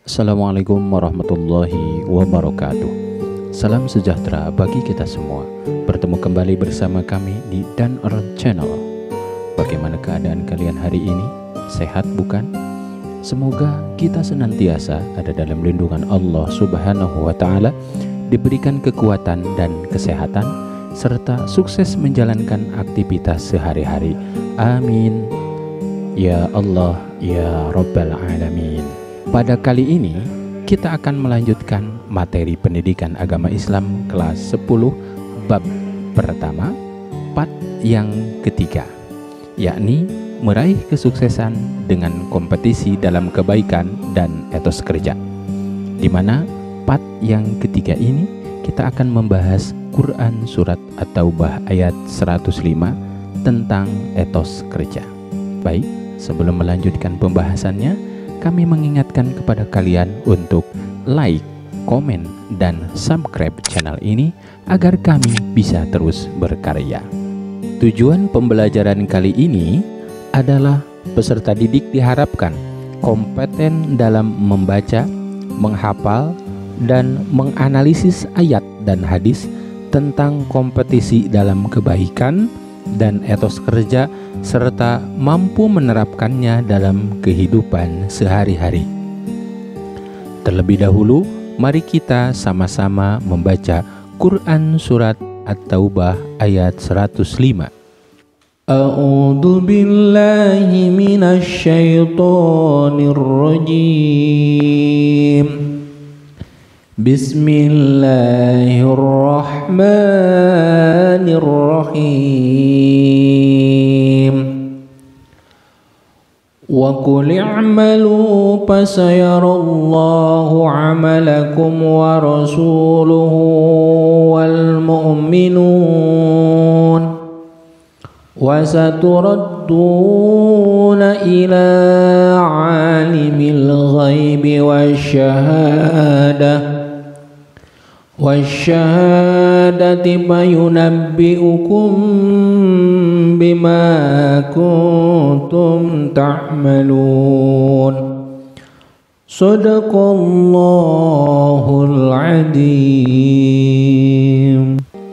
Assalamualaikum warahmatullahi wabarakatuh. Salam sejahtera bagi kita semua. Bertemu kembali bersama kami di Dan Earth Channel. Bagaimana keadaan kalian hari ini? Sehat bukan? Semoga kita senantiasa ada dalam lindungan Allah Subhanahu wa Ta'ala, diberikan kekuatan dan kesehatan, serta sukses menjalankan aktivitas sehari-hari. Amin. Ya Allah, ya Rabbal Alamin. Pada kali ini kita akan melanjutkan materi pendidikan agama Islam kelas 10 bab pertama, part yang ketiga, yakni meraih kesuksesan dengan kompetisi dalam kebaikan dan etos kerja. Di mana part yang ketiga ini kita akan membahas Quran surat At-Taubah ayat 105 tentang etos kerja. Baik, sebelum melanjutkan pembahasannya, kami mengingatkan kepada kalian untuk like, komen, dan subscribe channel ini agar kami bisa terus berkarya. Tujuan pembelajaran kali ini adalah peserta didik diharapkan kompeten dalam membaca, menghafal, dan menganalisis ayat dan hadis tentang kompetisi dalam kebaikan dan etos kerja, serta mampu menerapkannya dalam kehidupan sehari-hari. Terlebih dahulu, mari kita sama-sama membaca Quran surat At-Taubah ayat 105. A'udzu billahi minasy syaithanir rajim. Bismillahirrahmanirrahim. Wa qul i'malu fasayarallahu 'amalakum wa rasuluhu wal mu'minun wa saturadduna ila 'alimil ghaibi wasyahadati fayunabbi'ukum bima kuntum ta'malun. Shadaqallahul adzim.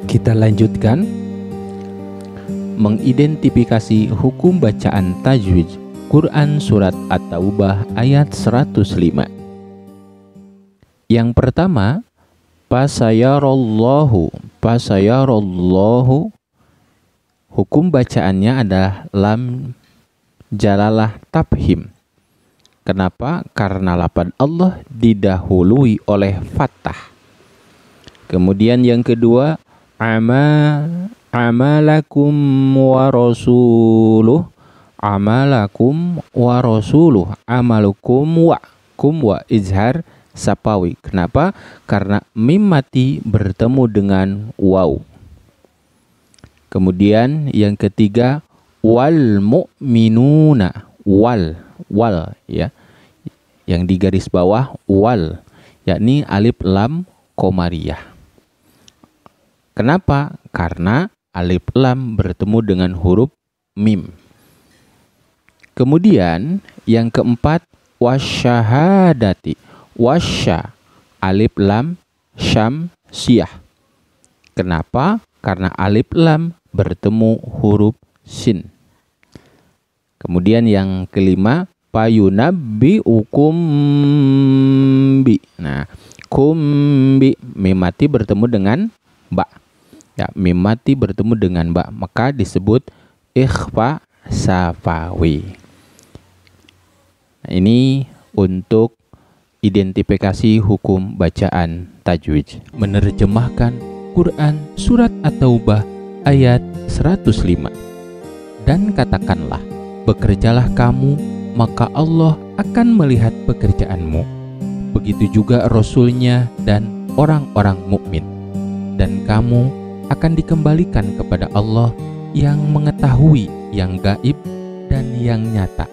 Kita lanjutkan mengidentifikasi hukum bacaan tajwid Quran surat At-Taubah ayat 105. Yang pertama, Fasayarallahu. Hukum bacaannya adalah lam jalalah tafhim. Kenapa? Karena lafaz Allah didahului oleh fathah. Kemudian yang kedua, amalakum wa rasuluh. Amalakum wa rasuluh. Amalukum wa izhar sapawi. Kenapa? Karena mim mati bertemu dengan waw. Kemudian yang ketiga, wal mu'minuna. Wal ya. Yang di garis bawah wal, yakni alif lam qamariyah. Kenapa? Karena alif lam bertemu dengan huruf mim. Kemudian yang keempat, wasyahadati. Wasya alif lam syam siyah. Kenapa? Karena alif lam bertemu huruf sin. Kemudian yang kelima, payunabbi'ukum bi. Nah, kumbi mim mati bertemu dengan ba. Ya, mim mati bertemu dengan ba, maka disebut ikhfa safawi. Nah, ini untuk identifikasi hukum bacaan tajwid. Menerjemahkan Quran surat At-Taubah ayat 105. Dan katakanlah, bekerjalah kamu, maka Allah akan melihat pekerjaanmu. Begitu juga Rasul-Nya dan orang-orang mukmin. Dan kamu akan dikembalikan kepada Allah yang mengetahui yang gaib dan yang nyata.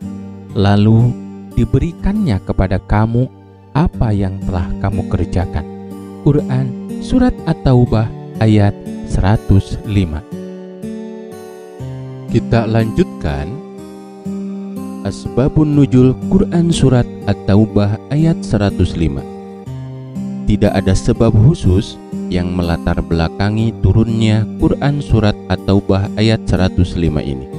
Lalu diberikannya kepada kamu apa yang telah kamu kerjakan. Quran surat At-Taubah ayat 105. Kita lanjutkan Asbabun Nuzul Quran Surat At-Taubah ayat 105. Tidak ada sebab khusus yang melatar belakangi turunnya Quran Surat At-Taubah ayat 105 ini.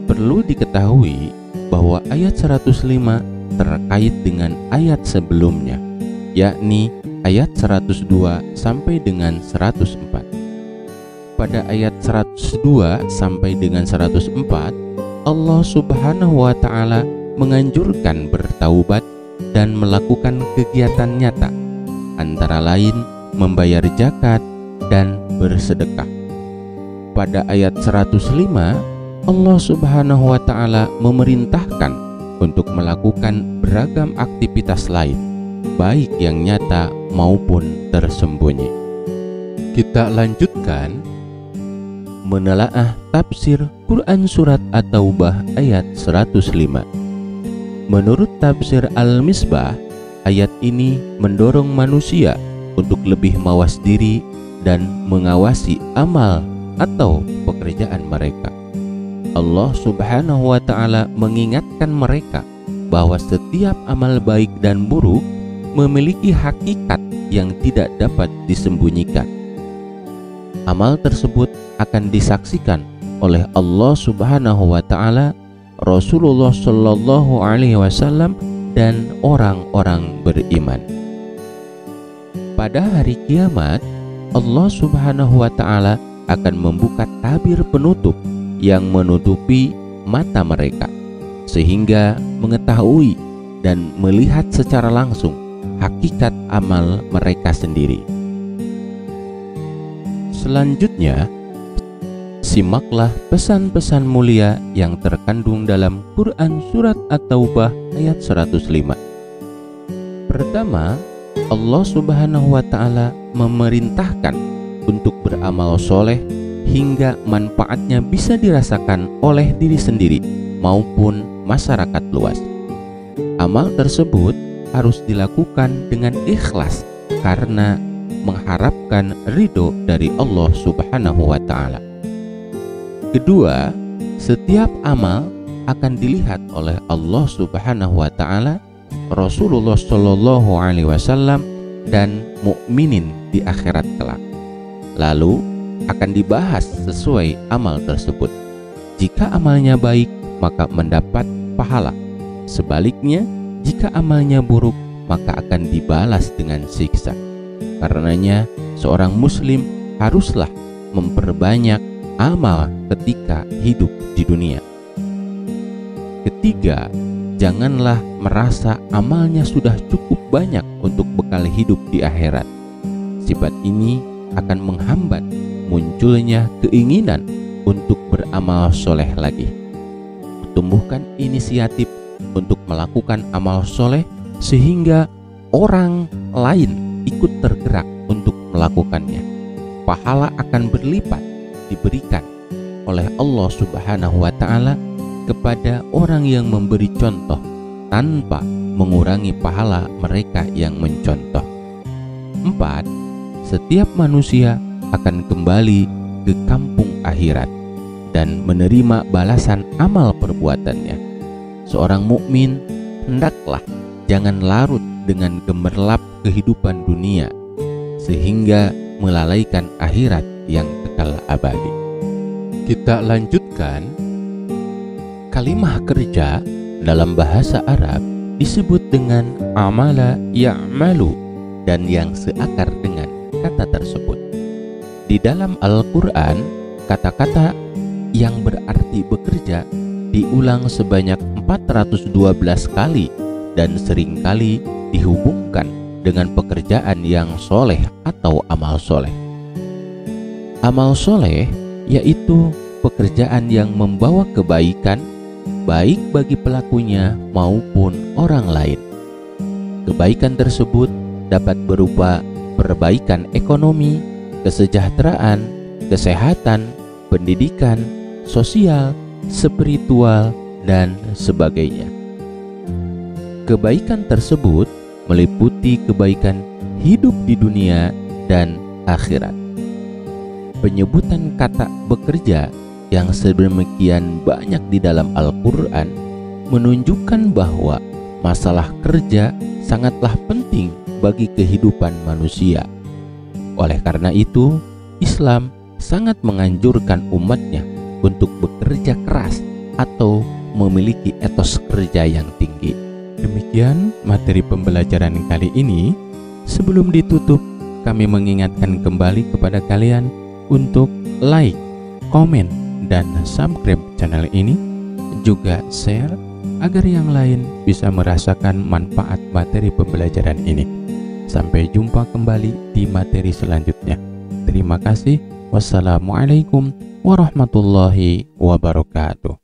Perlu diketahui bahwa ayat 105 terkait dengan ayat sebelumnya, yakni ayat 102 sampai dengan 104. Pada ayat 102 sampai dengan 104, Allah Subhanahu wa Ta'ala menganjurkan bertaubat dan melakukan kegiatan nyata, antara lain membayar zakat dan bersedekah. Pada ayat 105, Allah Subhanahu wa Ta'ala memerintahkan untuk melakukan beragam aktivitas lain, baik yang nyata maupun tersembunyi. Kita lanjutkan menelaah tafsir Quran Surat At-Taubah ayat 105. Menurut tafsir Al-Misbah, ayat ini mendorong manusia untuk lebih mawas diri dan mengawasi amal atau pekerjaan mereka. Allah Subhanahu wa Ta'ala mengingatkan mereka bahwa setiap amal baik dan buruk memiliki hakikat yang tidak dapat disembunyikan. Amal tersebut akan disaksikan oleh Allah Subhanahu wa Ta'ala, Rasulullah Shallallahu Alaihi Wasallam, dan orang-orang beriman. Pada hari kiamat, Allah Subhanahu wa Ta'ala akan membuka tabir penutup yang menutupi mata mereka, sehingga mengetahui dan melihat secara langsung hakikat amal mereka sendiri. Selanjutnya, simaklah pesan-pesan mulia yang terkandung dalam Quran Surat At-Taubah ayat 105. Pertama, Allah Subhanahu wa Ta'ala memerintahkan untuk beramal soleh hingga manfaatnya bisa dirasakan oleh diri sendiri maupun masyarakat luas. Amal tersebut harus dilakukan dengan ikhlas karena mengharapkan ridho dari Allah Subhanahu wa Ta'ala. Kedua, setiap amal akan dilihat oleh Allah Subhanahu wa Ta'ala, Rasulullah Shallallahu Alaihi Wasallam, dan mukminin di akhirat kelak. Lalu akan dibahas sesuai amal tersebut. Jika amalnya baik, maka mendapat pahala. Sebaliknya, jika amalnya buruk, maka akan dibalas dengan siksa. Karenanya, seorang muslim haruslah memperbanyak amal ketika hidup di dunia. Ketiga, janganlah merasa amalnya sudah cukup banyak untuk bekal hidup di akhirat. Sifat ini akan menghambat munculnya keinginan untuk beramal soleh lagi. Tumbuhkan inisiatif untuk melakukan amal soleh sehingga orang lain ikut tergerak untuk melakukannya. Pahala akan berlipat diberikan oleh Allah Subhanahu wa Ta'ala kepada orang yang memberi contoh tanpa mengurangi pahala mereka yang mencontoh. 4. Setiap manusia akan kembali ke kampung akhirat dan menerima balasan amal perbuatannya. Seorang mukmin hendaklah jangan larut dengan gemerlap kehidupan dunia sehingga melalaikan akhirat yang kekal abadi. Kita lanjutkan. Kalimah kerja dalam bahasa Arab disebut dengan amala ya'malu dan yang seakar dengan kata tersebut. Di dalam Al-Quran, kata-kata yang berarti bekerja diulang sebanyak 412 kali dan seringkali dihubungkan dengan pekerjaan yang soleh atau amal soleh. Amal soleh yaitu pekerjaan yang membawa kebaikan baik bagi pelakunya maupun orang lain. Kebaikan tersebut dapat berupa perbaikan ekonomi, kesejahteraan, kesehatan, pendidikan, sosial, spiritual, dan sebagainya. Kebaikan tersebut meliputi kebaikan hidup di dunia dan akhirat. Penyebutan kata bekerja yang sedemikian banyak di dalam Al-Quran menunjukkan bahwa masalah kerja sangatlah penting bagi kehidupan manusia. Oleh karena itu, Islam sangat menganjurkan umatnya untuk bekerja keras atau memiliki etos kerja yang tinggi. Demikian materi pembelajaran kali ini. Sebelum ditutup, kami mengingatkan kembali kepada kalian untuk like, komen, dan subscribe channel ini, juga share agar yang lain bisa merasakan manfaat materi pembelajaran ini. Sampai jumpa kembali di materi selanjutnya. Terima kasih. Wassalamualaikum warahmatullahi wabarakatuh.